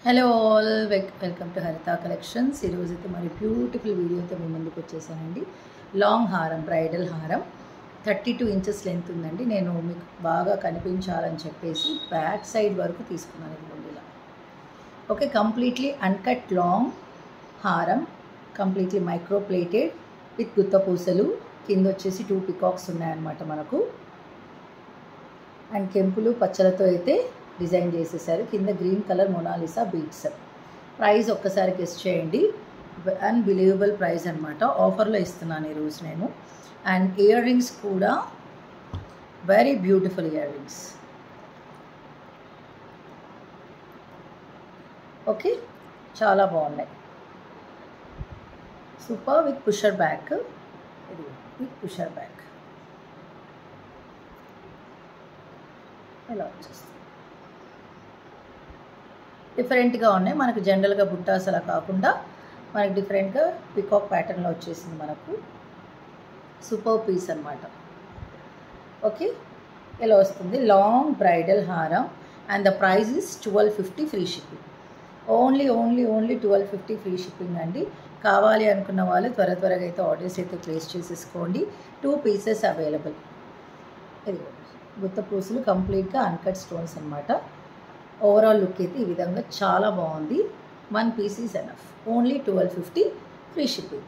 Hello all, welcome to హరిత collections. ఈరోజు అయితే మరి బ్యూటిఫుల్ వీడియోతో మీ ముందుకు వచ్చేసానండి. లాంగ్ హారం, బ్రైడల్ హారం 32 ఇంచెస్ లెంత్ ఉందండి. నేను మీకు బాగా కనిపించాలని చెప్పేసి బ్యాక్ సైడ్ వరకు తీసుకున్నాను. ఇది ఇలా ఓకే, కంప్లీట్లీ అన్కట్ లాంగ్ హారం, కంప్లీట్లీ మైక్రో ప్లేటెడ్ విత్ గుత్త పూసలు. కింద వచ్చేసి 2 పికాక్స్ ఉన్నాయన్నమాట మనకు. అండ్ కెంపులు పచ్చలతో అయితే డిజైన్ చేసేసారు. కింద green colour Mona Lisa beads. Price ఒక్కసారి గెస్ట్ చేయండి. అన్బిలీవబుల్ ప్రైస్ అనమాట. ఆఫర్లో ఇస్తున్నాను ఈరోజు నేను. అండ్ ఇయర్ రింగ్స్ కూడా very beautiful earrings. Okay, చాలా బాగున్నాయి. Super with pusher back. ఇది విత్ పుషర్ బ్యాక్ ఇలా వచ్చేస్తుంది. డిఫరెంట్గా ఉన్నాయి. మనకు జనరల్గా బుట్టాస్ అలా కాకుండా మనకి డిఫరెంట్గా పికాక్ ప్యాటర్న్లో వచ్చేసింది మనకు. సూపర్ పీస్ అనమాట. ఓకే, ఇలా వస్తుంది లాంగ్ బ్రైడల్ హారం. And the price is 1250 free shipping. Only 1250 free shipping అండి. కావాలి అనుకున్న వాళ్ళు త్వరగా అయితే ఆర్డర్స్ అయితే ప్లేస్ చేసేసుకోండి. 2 పీసెస్ అవైలబుల్. ఇది గుత్త పూసలు కంప్లీట్గా అన్కట్ స్టోన్స్ అనమాట. ఓవరాల్ లుక్ అయితే ఈ విధంగా చాలా బాగుంది. 1 piece is enough. Only 1250 free shipping.